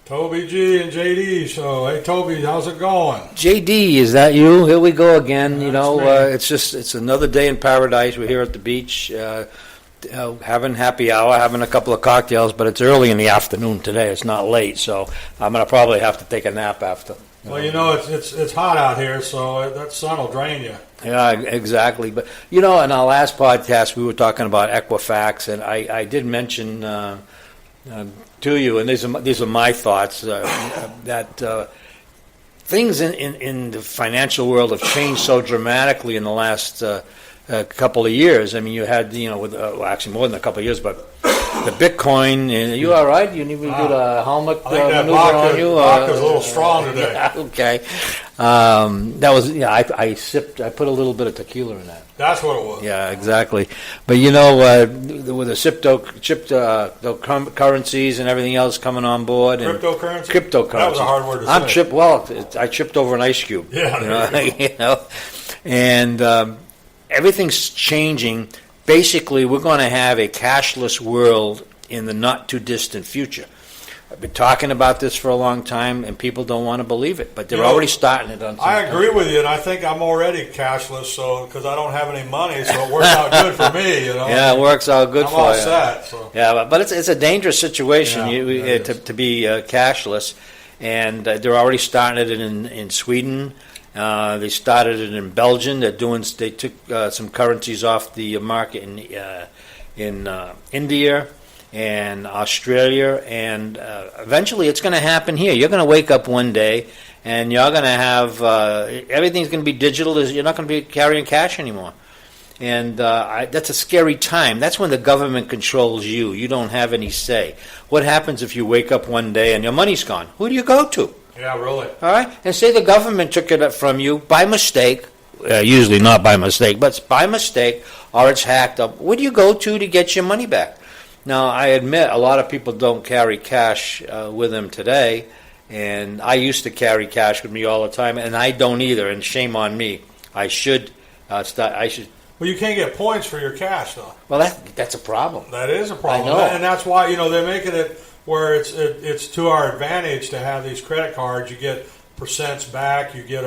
TobeyG and JD show. Hey, Toby, how's it going? JD, is that you? Here we go again. That's me. It's another day in paradise. We're here at the beach, having happy hour, having a couple of cocktails, but it's early in the afternoon today. It's not late, so I'm going to probably have to take a nap after. Well, it's hot out here, so that sun will drain you. Yeah, exactly. But, in our last podcast, we were talking about Equifax, and I did mention to you, and these are my thoughts, that things in the financial world have changed so dramatically in the last couple of years. I mean, you had, actually more than a couple of years, but the Bitcoin, are you all right? You need me to do the helmet I think that maneuver on you? vodka's a little strong today. Yeah, okay. That was, I put a little bit of tequila in that. That's what it was. Yeah, exactly. But with the currencies and everything else coming on board, and Cryptocurrency. That was a hard word to say. I tripped over an ice cube. Yeah. And everything's changing. Basically, we're going to have a cashless world in the not too distant future. I've been talking about this for a long time, and people don't want to believe it, but they're already starting it on. I agree with you, and I think I'm already cashless, so because I don't have any money, so it works out good for me. Yeah, it works out good for you. I'm all set. So. Yeah, but it's a dangerous situation to be cashless, and they're already starting it in Sweden. They started it in Belgium. They took some currencies off the market in India and Australia, and eventually it's going to happen here. You're going to wake up one day, and you're going to have everything's going to be digital. You're not going to be carrying cash anymore, and that's a scary time. That's when the government controls you. You don't have any say. What happens if you wake up one day and your money's gone? Who do you go to? Yeah, really. All right? And say the government took it from you by mistake, usually not by mistake, but it's by mistake, or it's hacked up. Where do you go to get your money back? Now, I admit a lot of people don't carry cash with them today, and I used to carry cash with me all the time, and I don't either, and shame on me. I should start. Well, you can't get points for your cash, though. Well, that's a problem. That is a problem. I know. And that's why, they're making it where it's to our advantage to have these credit cards. You get percents back, you get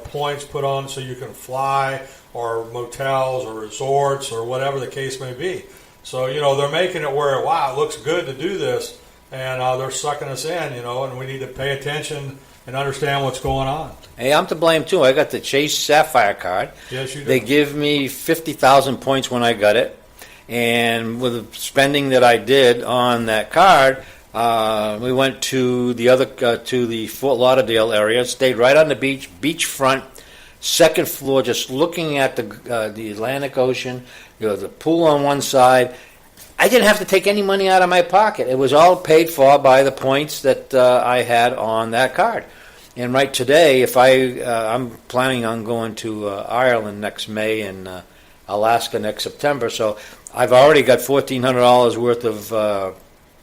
points put on so you can fly, or motels or resorts or whatever the case may be. So they're making it where it looks good to do this, and they're sucking us in, and we need to pay attention and understand what's going on. Hey, I'm to blame too. I got the Chase Sapphire card. Yes, you do. They give me 50,000 points when I got it. And with the spending that I did on that card, we went to the Fort Lauderdale area, stayed right on the beach, beachfront, second floor, just looking at the Atlantic Ocean. The pool on one side. I didn't have to take any money out of my pocket. It was all paid for by the points that I had on that card. And right today, if I'm planning on going to Ireland next May and Alaska next September, so I've already got $1,400 worth of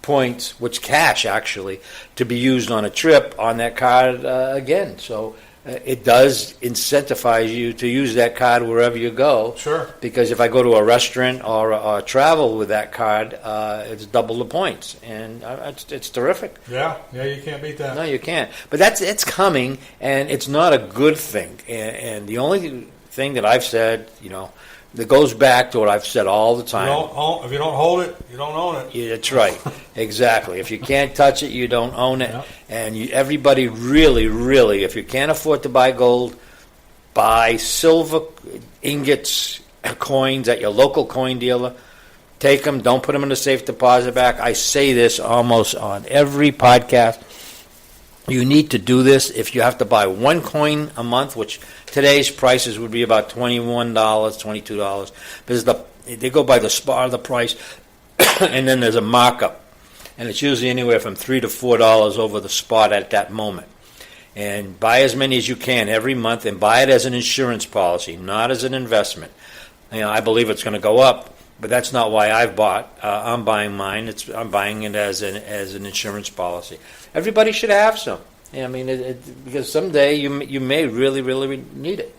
points, which cash actually, to be used on a trip on that card again. So it does incentivize you to use that card wherever you go. Sure. Because if I go to a restaurant or travel with that card, it's double the points, and it's terrific. Yeah, you can't beat that. No, you can't. But it's coming, and it's not a good thing. And the only thing that I've said, that goes back to what I've said all the time. If you don't hold it, you don't own it. Yeah, that's right. Exactly. If you can't touch it, you don't own it. Yep. And everybody really, really, if you can't afford to buy gold, buy silver ingots, coins at your local coin dealer. Take them. Don't put them in a safe deposit box. I say this almost on every podcast. You need to do this if you have to buy one coin a month, which today's prices would be about $21, $22. Because they go by the spot of the price, and then there's a markup. And it's usually anywhere from $3 to $4 over the spot at that moment. And buy as many as you can every month, and buy it as an insurance policy, not as an investment. I believe it's going to go up, but that's not why I've bought. I'm buying mine. I'm buying it as an insurance policy. Everybody should have some. Because someday you may really, really need it.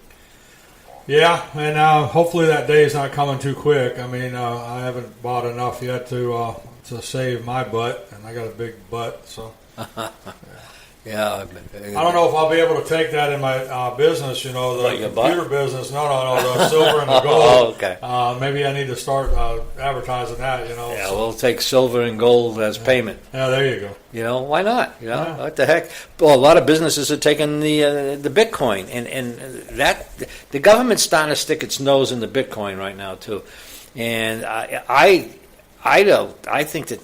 Yeah, and hopefully that day is not coming too quick. I haven't bought enough yet to save my butt, and I got a big butt, so Yeah. I don't know if I'll be able to take that in my business, the What, your computer butt? business. No, the silver and the gold. Oh, okay. Maybe I need to start advertising that, Yeah, so- we'll take silver and gold as payment. Yeah, there you go. Why not? Yeah. What the heck? Well, a lot of businesses are taking the Bitcoin, and that the government's starting to stick its nose in the Bitcoin right now too. And I think that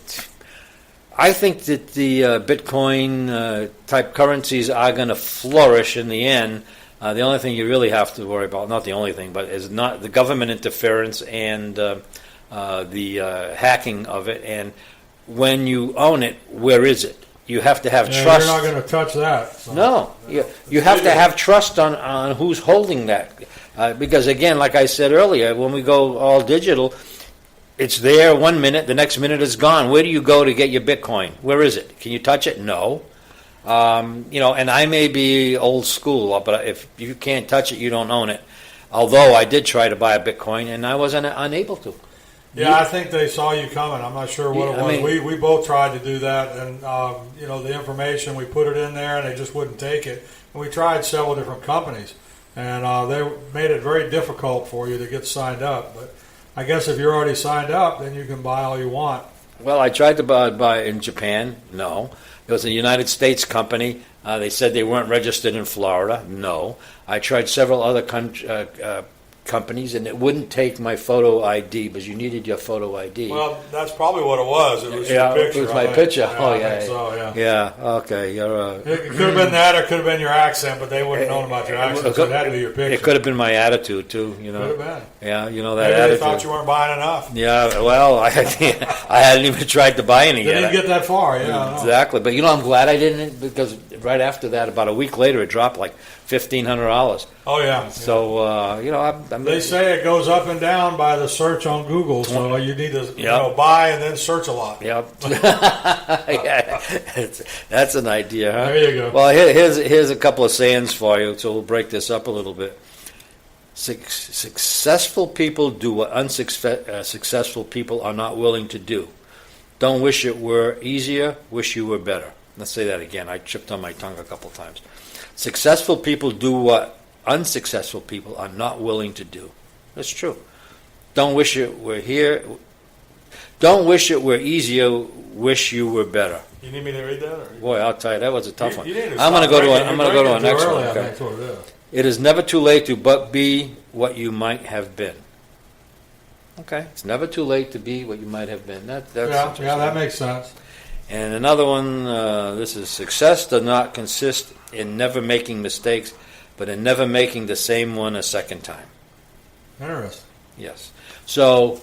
the Bitcoin type currencies are going to flourish in the end. The only thing you really have to worry about, not the only thing, but is not the government interference and the hacking of it. And when you own it, where is it? You have to have trust. You're not going to touch that. So. No, you have to have trust on who's holding that. Because again, like I said earlier, when we go all digital, it's there 1 minute, the next minute it's gone. Where do you go to get your Bitcoin? Where is it? Can you touch it? No. And I may be old school, but if you can't touch it, you don't own it. Although I did try to buy a Bitcoin, and I was unable to. Yeah, I think they saw you coming. I'm not sure what it was. I mean, we both tried to do that, and the information, we put it in there, and they just wouldn't take it. And we tried several different companies, and they made it very difficult for you to get signed up. But I guess if you're already signed up, then you can buy all you want. Well, I tried to buy in Japan. No. It was a United States company. They said they weren't registered in Florida. No. I tried several other companies, and it wouldn't take my photo ID, because you needed your photo ID. Well, that's probably what it was. It was your picture. It was my I picture. think. Oh, I yeah. think so, yeah. Yeah, okay. It could have been that, or it could have been your accent, but they wouldn't have known about your accent, so it had to be your picture. It could have been my attitude, too. Could have been. Yeah, that Maybe attitude. they thought you weren't buying enough. Yeah, well, I hadn't even tried to buy any Didn't yet. even get that far, yeah. I know. Exactly. But, I'm glad I didn't, because right after that, about a week later, it dropped like $1,500. Oh, yeah. So, They say it goes up and down by the search on Google, so you need to buy and then search a lot. Yep. Yeah, that's an idea, huh? There you go. Well, here's a couple of sayings for you, so we'll break this up a little bit. Successful people do what unsuccessful people are not willing to do. Don't wish it were easier, wish you were better. Let's say that again. I tripped on my tongue a couple times. Successful people do what unsuccessful people are not willing to do. That's true. Don't wish it were here. Don't wish it were easier, wish you were better. You need me to read that? Or? Boy, I'll tell you, that was a tough one. I'm going to go to our next one. I Okay. think that's what it is. It is never too late to but be what you might have been. Okay, it's never too late to be what you might have been. That's Yeah, that makes sense. And another one, this is success does not consist in never making mistakes, but in never making the same one a second time. Interesting. Yes. So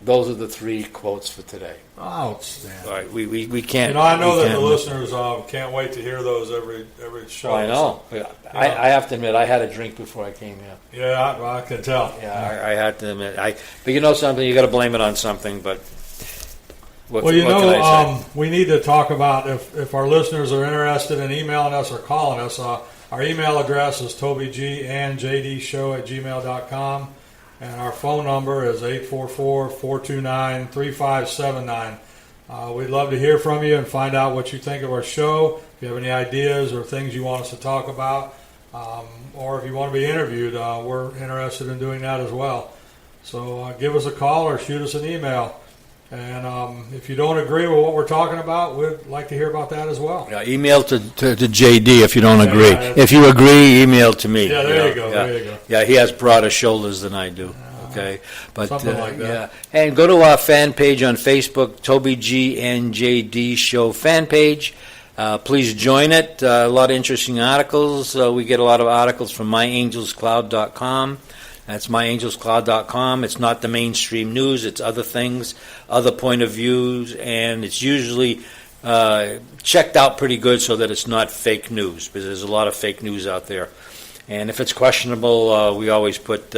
those are the three quotes for today. Outstanding. All right, we can't. I know we that can't- the listeners can't wait to hear those every show. Oh, I know. I have to admit, I had a drink before I came here. Yeah, I can tell. Yeah, I had to admit. But you know something, you got to blame it on something. But what can I say? We need to talk about if our listeners are interested in emailing us or calling us. Our email address is TobeyG@gmail.com, and our phone number is 844-429-3579. We'd love to hear from you and find out what you think of our show. If you have any ideas or things you want us to talk about, or if you want to be interviewed, we're interested in doing that as well. So give us a call or shoot us an email. And if you don't agree with what we're talking about, we'd like to hear about that as well. Yeah, email to JD if you don't agree. Yeah. If you agree, email to me. Yeah, there you go. Yeah. There you go. Yeah, he has broader shoulders than I do. Okay, but Something like that. Yeah, and go to our fan page on Facebook, TobeyG and JD Show fan page. Please join it. A lot of interesting articles. We get a lot of articles from myangelscloud.com. That's myangelscloud.com. It's not the mainstream news. It's other things, other point of views, and it's usually checked out pretty good so that it's not fake news, because there's a lot of fake news out there. And if it's questionable, we always put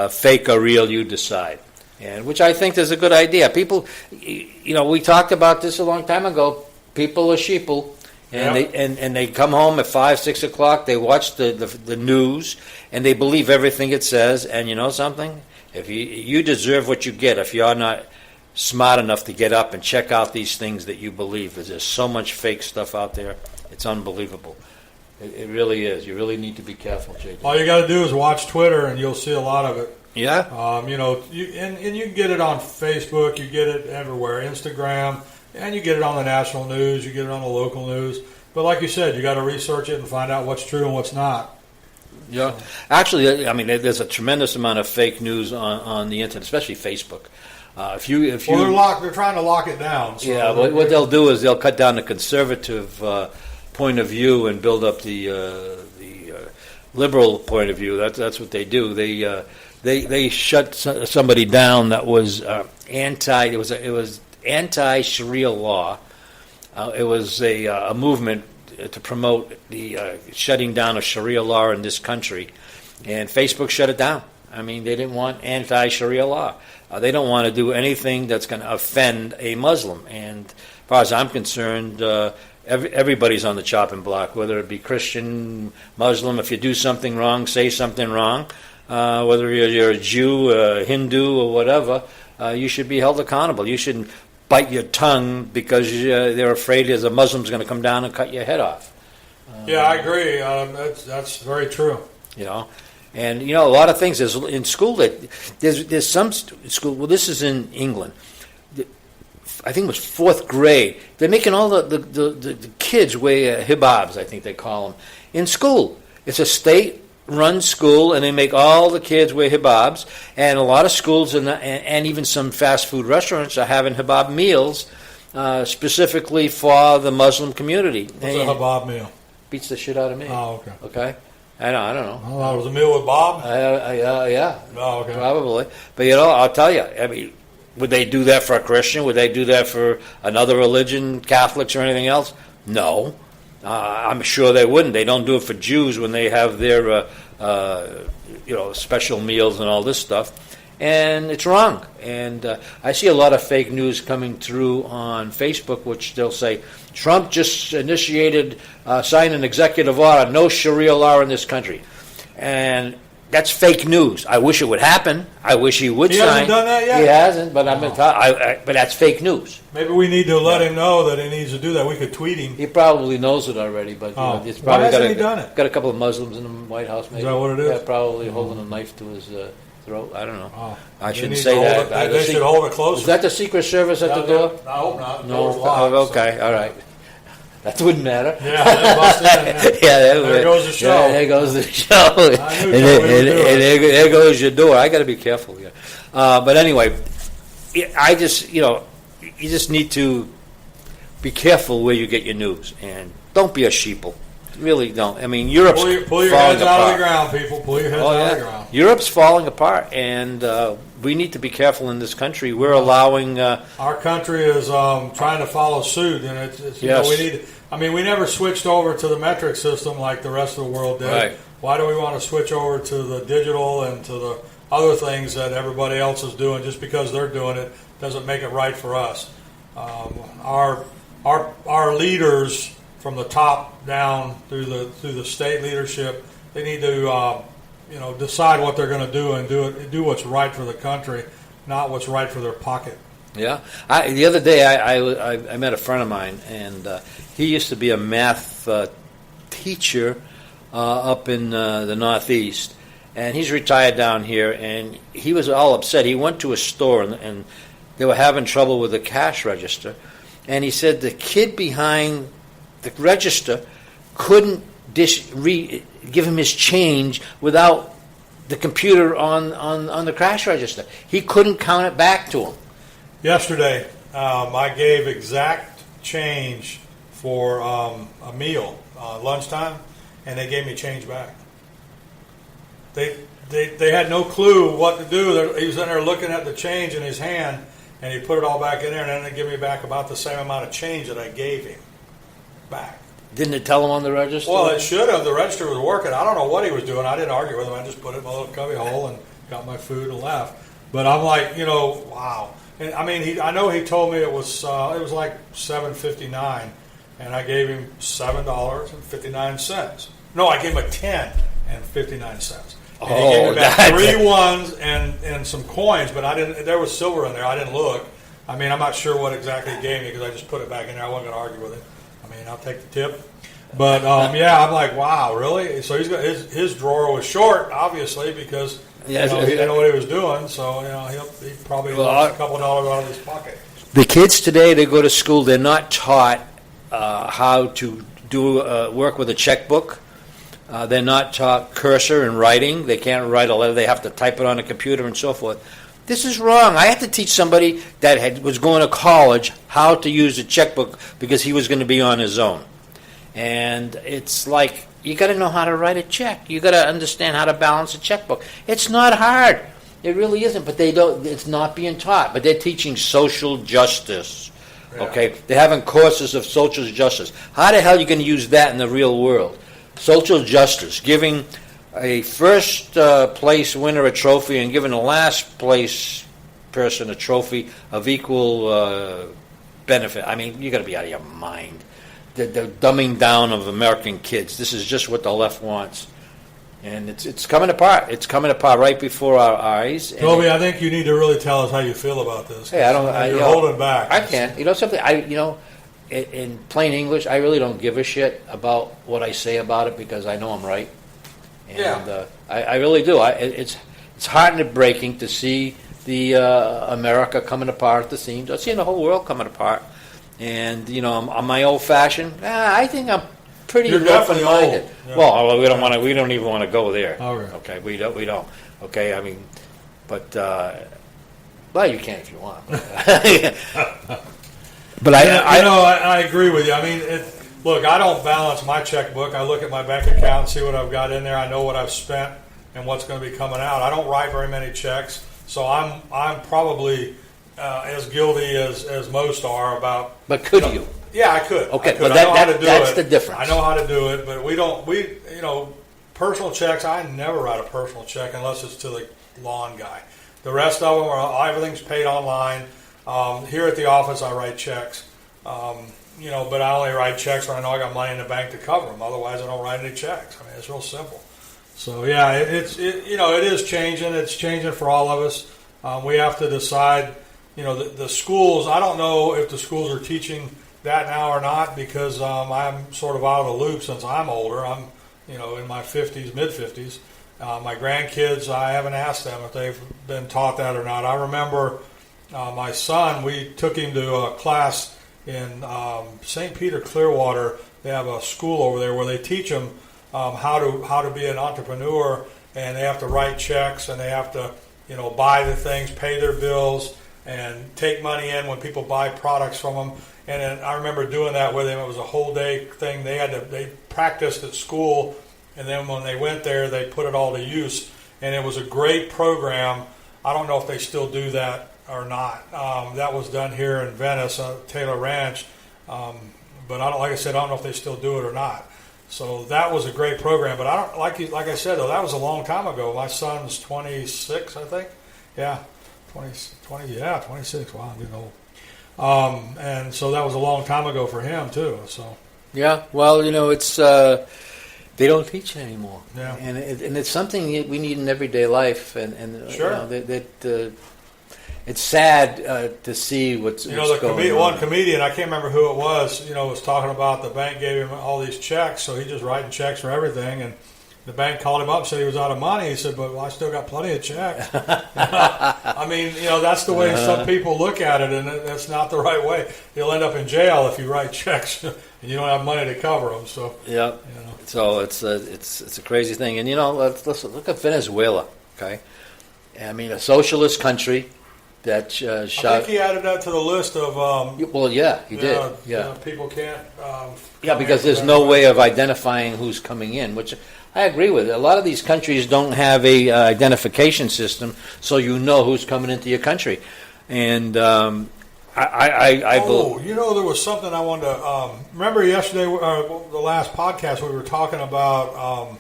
fake or real, you decide. And which I think is a good idea. People, we talked about this a long time ago. People are sheeple. And they come home at 5, 6 o'clock. They watch the news, and they believe everything it says. And you know something? If you deserve what you get. If you're not smart enough to get up and check out these things that you believe. There's just so much fake stuff out there. It's unbelievable. It really is. You really need to be careful, JJ. All you got to do is watch Twitter, and you'll see a lot of it. Yeah. And you can get it on Facebook. You get it everywhere, Instagram, and you get it on the national news. You get it on the local news. But like you said, you got to research it and find out what's true and what's not. Yeah. Actually, I mean, there's a tremendous amount of fake news on the internet, especially Facebook. If you they're trying to lock it down. So yeah, what they'll do is they'll cut down the conservative point of view and build up the liberal point of view. That's what they do. They shut somebody down that was anti. It was anti-Sharia law. It was a movement to promote the shutting down of Sharia law in this country, and Facebook shut it down. I mean, they didn't want anti-Sharia law. They don't want to do anything that's going to offend a Muslim. And as far as I'm concerned, everybody's on the chopping block, whether it be Christian, Muslim. If you do something wrong, say something wrong. Whether you're a Jew, a Hindu, or whatever, you should be held accountable. You shouldn't bite your tongue because they're afraid as a Muslim's going to come down and cut your head off. Yeah, I agree. That's very true. You know. And, a lot of things. There's in school there's some school. Well, this is in England. I think it was 4th grade. They're making all the kids wear hijabs, I think they call them, in school. It's a state-run school, and they make all the kids wear hijabs. And a lot of schools and even some fast food restaurants are having hijab meals specifically for the Muslim community. What's a hijab meal? Beats the shit out of me. Oh, okay. Okay? I don't know. Oh, it was a meal with Bob? Yeah. Oh, okay. Probably. But, I'll tell you, I mean, would they do that for a Christian? Would they do that for another religion, Catholics or anything else? No. I'm sure they wouldn't. They don't do it for Jews when they have their, special meals and all this stuff. And it's wrong. And I see a lot of fake news coming through on Facebook, which they'll say, Trump just signed an executive order, no Sharia law in this country. And that's fake news. I wish it would happen. I wish he would sign. He hasn't done that yet? He hasn't, but but that's fake news. Maybe we need to let him know that he needs to do that. We could tweet him. He probably knows it already, but it's probably why hasn't he done it? Got a couple of Muslims in the White House, maybe. Is that what it is? Yeah, probably holding a knife to his throat. I don't know. Oh. I shouldn't say that. They should hold it closer. Is that the Secret Service at the door? I hope not. No. Okay. All right. That wouldn't matter. Yeah, they busted in. There goes the show. Yeah, there goes the show. And there goes your door. I got to be careful here. But anyway, I just, you just need to be careful where you get your news. And don't be a sheeple. Really don't. I mean, Europe's pull your heads out of the ground, people. Pull your heads out of the ground. Europe's falling apart, and we need to be careful in this country. We're allowing our country is trying to follow suit, and it's yes. We need. I mean, we never switched over to the metric system like the rest of the world did. Right. Why do we want to switch over to the digital and to the other things that everybody else is doing? Just because they're doing it doesn't make it right for us. Our leaders, from the top down through the state leadership, they need to decide what they're going to do and do what's right for the country, not what's right for their pocket. Yeah. The other day I met a friend of mine, and he used to be a math teacher up in the Northeast, and he's retired down here, and he was all upset. He went to a store, and they were having trouble with the cash register, and he said the kid behind the register couldn't give him his change without the computer on the cash register. He couldn't count it back to him. Yesterday, I gave exact change for a meal, lunchtime, and they gave me change back. They had no clue what to do. He was in there looking at the change in his hand, and he put it all back in there, and then they give me back about the same amount of change that I gave him back. Didn't it tell him on the register? Well, it should have. The register was working. I don't know what he was doing. I didn't argue with him. I just put it in my little cubby hole and got my food and left. But I'm like, wow. And I mean, I know he told me it was like $7.59, and I gave him $7.59. No, I gave him a $10.59. And he gave me back 3 ones and some coins, but I didn't. There was silver in there. I didn't look. I mean, I'm not sure what exactly he gave me because I just put it back in there. I wasn't going to argue with it. I mean, I'll take the tip. But yeah, I'm like, wow, really? So he's got his drawer was short, obviously, because he didn't know what he was doing. So he probably lost a couple of dollars out of his pocket. The kids today, they go to school. They're not taught how to do work with a checkbook. They're not taught cursor and writing. They can't write a letter. They have to type it on a computer and so forth. This is wrong. I had to teach somebody that was going to college how to use a checkbook because he was going to be on his own. And it's like, you got to know how to write a check. You got to understand how to balance a checkbook. It's not hard. It really isn't. But they don't. It's not being taught. But they're teaching social justice. Yeah. Okay, they're having courses of social justice. How the hell are you going to use that in the real world? Social justice, giving a first place winner a trophy and giving a last place person a trophy of equal benefit. I mean, you got to be out of your mind. The dumbing down of American kids. This is just what the left wants, and it's coming apart. It's coming apart right before our eyes. Toby, I think you need to really tell us how you feel about this. Hey, you're holding back. I can't. You know something? In plain English, I really don't give a shit about what I say about it because I know I'm right. And Yeah. I really do. It's heartbreaking to see the America coming apart at the seams. I'm seeing the whole world coming apart. And on my old fashioned, I think I'm pretty You're definitely open-minded. old. Yeah. Well, we don't want to. We don't even want to go there. Okay. Okay, we don't. We don't. Okay, I mean, but well, you can if you want. But I agree with you. I mean, look, I don't balance my checkbook. I look at my bank account and see what I've got in there. I know what I've spent and what's going to be coming out. I don't write very many checks, so I'm probably as guilty as most are about. But could you? Yeah, I could. Okay, I could. but I know how to do that's it. the difference. I know how to do it, but we don't. Personal checks. I never write a personal check unless it's to the lawn guy. The rest of them are everything's paid online. Here at the office, I write checks. But I only write checks when I know I got money in the bank to cover them. Otherwise, I don't write any checks. I mean, it's real simple. So yeah, it is changing. It's changing for all of us. We have to decide. The schools. I don't know if the schools are teaching that now or not because I'm sort of out of the loop since I'm older. I'm in my 50s, mid 50s. My grandkids, I haven't asked them if they've been taught that or not. I remember my son. We took him to a class in St. Peter, Clearwater. They have a school over there where they teach them how to be an entrepreneur, and they have to write checks and they have to buy the things, pay their bills, and take money in when people buy products from them. And then I remember doing that with them. It was a whole day thing. They practiced at school, and then when they went there, they put it all to use. And it was a great program. I don't know if they still do that or not. That was done here in Venice, Taylor Ranch. But like I said, I don't know if they still do it or not. So that was a great program. But I don't like I said though, that was a long time ago. My son's 26, I think. Yeah. 26. Wow, I'm getting old. And so that was a long time ago for him too. So yeah, well, it's they don't teach it anymore. Yeah, and it's something that we need in everyday life. And sure, it's sad to see what's going on. One comedian, I can't remember who it was. Was talking about the bank gave him all these checks, so he's just writing checks for everything and. The bank called him up and said he was out of money. He said, but I still got plenty of checks. I mean, that's the way some people look at it, and that's not the right way. You'll end up in jail if you write checks and you don't have money to cover them. So yeah, so it's a crazy thing. And let's look at Venezuela. Okay, I mean a socialist country that I think he added that to the list of. Well, yeah, he did. Yeah, people can't. Because there's no way of identifying who's coming in, which. I agree with it. A lot of these countries don't have a identification system, so you know who's coming into your country. And I believe. There was something I wanted to. Remember yesterday, the last podcast, we were talking about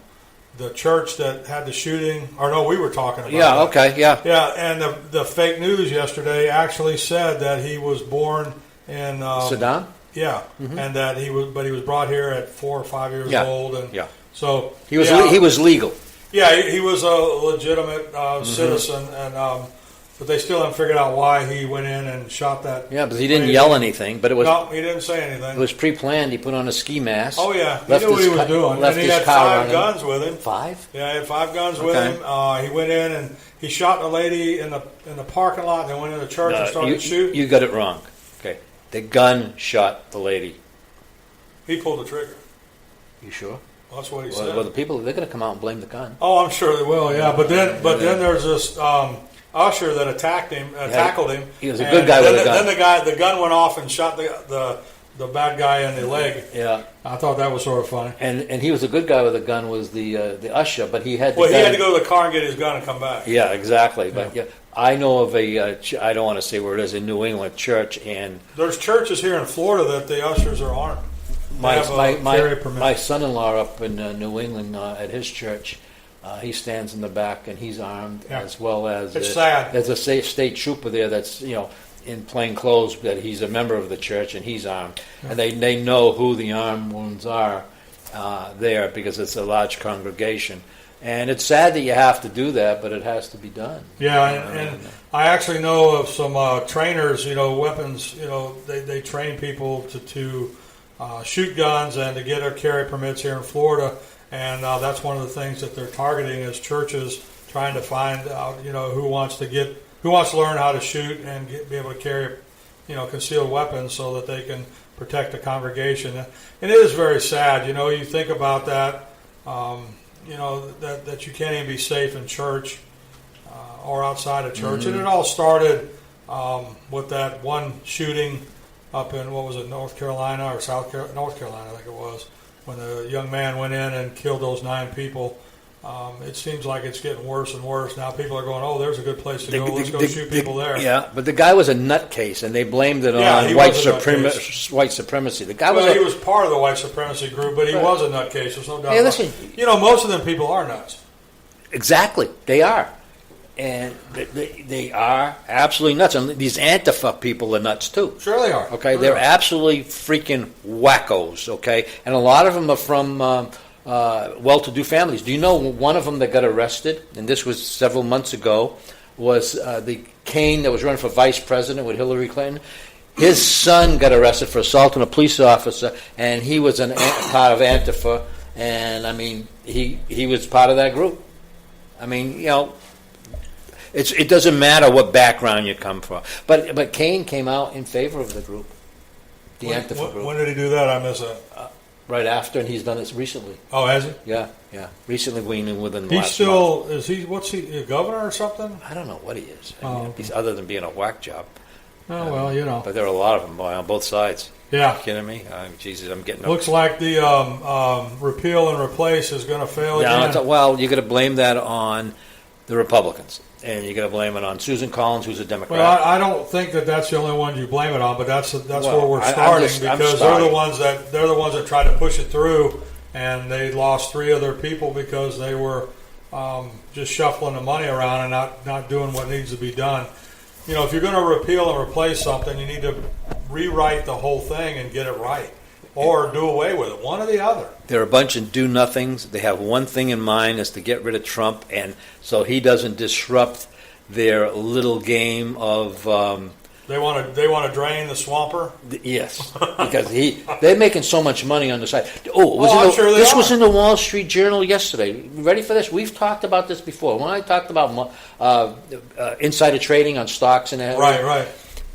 the church that had the shooting. Or no, we were talking about. Yeah. Okay. Yeah. Yeah, and the fake news yesterday actually said that he was born in Sudan. Yeah, and that he was brought here at 4 or 5 years old, and so he was legal. Yeah, he was a legitimate citizen, and but they still haven't figured out why he went in and shot that. Yeah, because he didn't yell anything, but it was. No, he didn't say anything. It was pre-planned. He put on a ski mask. Oh yeah, he knew what he was doing. And he had 5 guns with him. 5? Yeah, he had 5 guns with him. He went in and he shot the lady in the parking lot. Then went in the church and started shooting. You got it wrong. Okay, the gun shot the lady. He pulled the trigger. You sure? Well, that's what he said. Well, the people, they're going to come out and blame the gun. Oh, I'm sure they will. Yeah, but then there's this usher that tackled him. He was a good guy with a gun. Then the gun went off and shot the bad guy in the leg. Yeah, I thought that was sort of funny. And he was a good guy with a gun. Was the usher, but he had. He had to go to the car and get his gun and come back. Yeah, exactly. But yeah, I know of a. I don't want to say where it is, in New England church, and there's churches here in Florida that the ushers are armed. My son-in-law up in New England at his church, he stands in the back and he's armed, as well as it's sad. There's a state trooper there that's in plain clothes, that he's a member of the church and he's armed, and they know who the armed ones are there, because it's a large congregation. And it's sad that you have to do that, but it has to be done. Yeah, and I actually know of some trainers, weapons, they train people to shoot guns and to get their carry permits here in Florida, and that's one of the things that they're targeting is churches, trying to find out who wants to learn how to shoot and be able to carry concealed weapons so that they can protect the congregation. And it is very sad. You think about that, that you can't even be safe in church or outside of church. Mm-hmm. And it all started with that one shooting up in, North Carolina or North Carolina, I think it was, when the young man went in and killed those 9 people. It seems like it's getting worse and worse. Now people are going, there's a good place to go. Let's go shoot people there. Yeah, but the guy was a nutcase, and they blamed it on white supremacy. The guy he was part of the white supremacy group, but he was a nutcase. There's no doubt. Hey, listen, most of them people are nuts. Exactly, they are. And they are absolutely nuts. And these Antifa people are nuts, too. Sure they are. Okay, they're absolutely freaking wackos, okay? And a lot of them are from well-to-do families. Do you know one of them that got arrested, and this was several months ago, was the Kane that was running for vice president with Hillary Clinton? His son got arrested for assaulting a police officer, and he was part of Antifa, and, I mean, he was part of that group. I mean, it doesn't matter what background you come from. But Kane came out in favor of the group, the Antifa group. When did he do that? I miss it. Right after, and he's done this recently. Oh, has he? Yeah. Recently, within the he's last still, month. is he, what's he, a governor or something? I don't know what he is. He's other than being a whack job. Oh, well, But there are a lot of them on both sides. Yeah. Are you kidding me? Jesus, I'm getting... Looks like the repeal and replace is going to fail again. Well, you're going to blame that on the Republicans. And you're going to blame it on Susan Collins, who's a Democrat. Well, I don't think that's the only one you blame it on, but that's where we're starting, because they're the ones that tried to push it through, and they lost 3 other people because they were just shuffling the money around and not doing what needs to be done. If you're going to repeal and replace something, you need to rewrite the whole thing and get it right, or do away with it. One or the other. They're a bunch of do-nothings. They have one thing in mind, is to get rid of Trump, and so he doesn't disrupt their little game of... They want to drain the swamper? Yes, because they're making so much money on the side. This was in the Wall Street Journal yesterday. You ready for this? We've talked about this before. When I talked about insider trading on stocks and that. Right.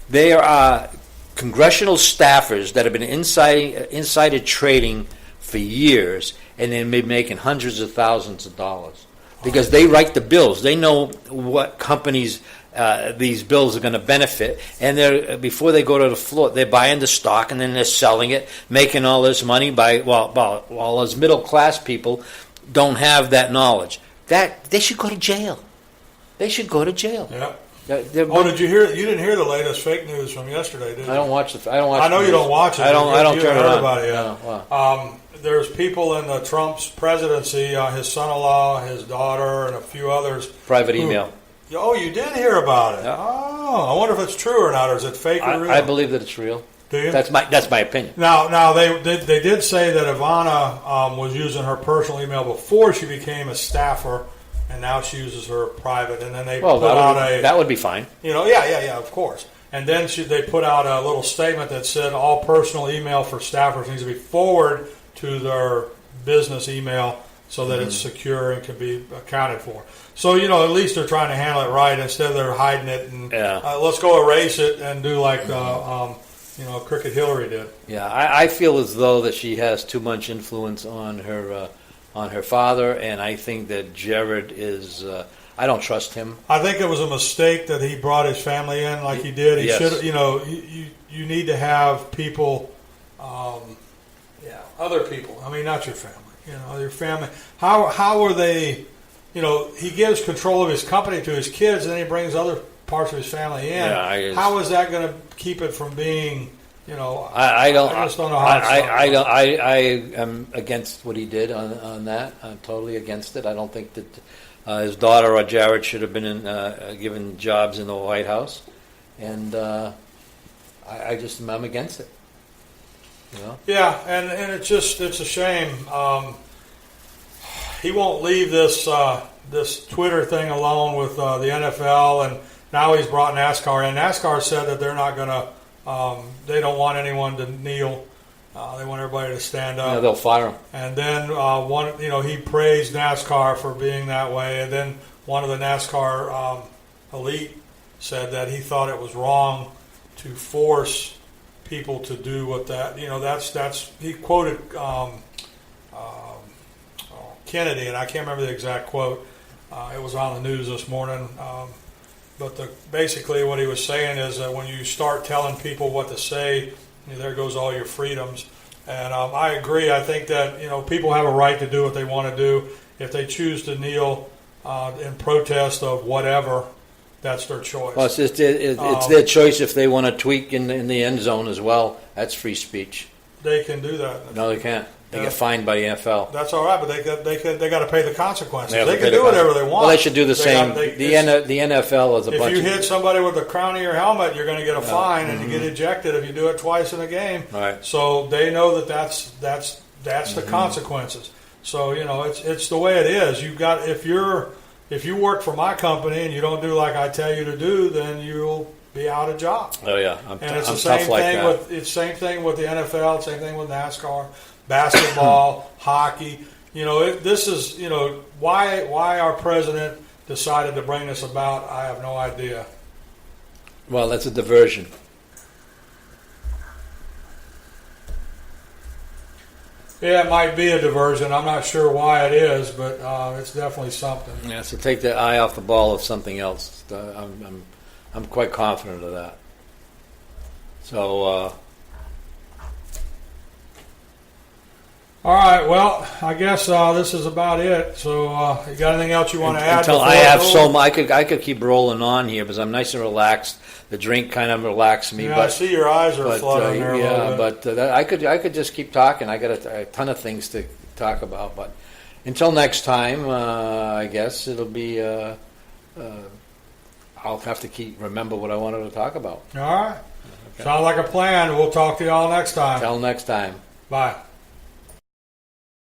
There are congressional staffers that have been insider trading for years, and they've been making hundreds of thousands of dollars because they write the bills. They know what companies these bills are going to benefit, and before they go to the floor, they're buying the stock and then they're selling it, making all this money while as middle class people don't have that knowledge. That they should go to jail. They should go to jail. Yeah. Did you hear? You didn't hear the latest fake news from yesterday, did you? I don't watch it. I know you don't watch it. I don't turn it on. About it yet. No, there's people in the Trump's presidency, his son-in-law, his daughter, and a few others. Private email. Oh, you did hear about it. Yeah. Oh, I wonder if it's true or not, or is it fake or real? I believe that it's real. Do you? That's my opinion. Now they did say that Ivana was using her personal email before she became a staffer and now she uses her private. And then they Well, put out that would be fine. of course. And then they put out a little statement that said all personal email for staffers needs to be forwarded to their business email so that it's secure and can be accounted for. So, at least they're trying to handle it right instead of they're hiding it and let's go erase it and do like Cricket Hillary did. Yeah, I feel as though that she has too much influence on her father, and I think that Jared is. I don't trust him. I think it was a mistake that he brought his family in like he did. He should, you need to have people, other people. I mean, not your family. Your family. How are they? He gives control of his company to his kids, and then he brings other parts of his family in. Yeah, how is that going to keep it from being? I just don't know how. I am against what he did on that. I'm totally against it. I don't think that his daughter or Jared should have been given jobs in the White House, and I'm against it. Yeah, and it's a shame. He won't leave this Twitter thing alone with the NFL, and now he's brought NASCAR in. NASCAR said that they're not going to. They don't want anyone to kneel. They want everybody to stand up. Yeah, they'll fire him. And then he praised NASCAR for being that way. And then one of the NASCAR elite said that he thought it was wrong to force people to do what that. That's he quoted Kennedy, and I can't remember the exact quote. It was on the news this morning. But basically what he was saying is that when you start telling people what to say, there goes all your freedoms. And I agree. I think that people have a right to do what they want to do. If they choose to kneel in protest of whatever, that's their choice. Well, it's their choice if they want to tweak in the end zone as well. That's free speech. They can do that. No, they can't. They get fined by the NFL. That's all right, but they got to pay the consequences. They can do whatever they want. Well, they should do the same. The NFL is a bunch. If you hit somebody with the crown of your helmet, you're going to get a fine, and you get ejected if you do it twice in a game. Right. So they know that's the consequences. So it's the way it is. You've got if you work for my company and you don't do like I tell you to do, then you'll be out of job. Oh yeah, it's the same thing with the NFL. Same thing with NASCAR. Basketball, hockey, this is, why our president decided to bring this about, I have no idea. Well, that's a diversion. Yeah, it might be a diversion. I'm not sure why it is, but it's definitely something. Yeah, so take the eye off the ball of something else. I'm quite confident of that. So, all right, well, I guess this is about it. So, you got anything else you want to add? I have so much. I could keep rolling on here because I'm nice and relaxed. The drink kind of relaxed me. Yeah, but I see your eyes are fluttering there a little bit. But I could just keep talking. I got a ton of things to talk about. But until next time, I guess it'll be. I'll have to remember what I wanted to talk about. All right. Okay. Sounds like a plan. We'll talk to y'all next time. Till next time. Bye.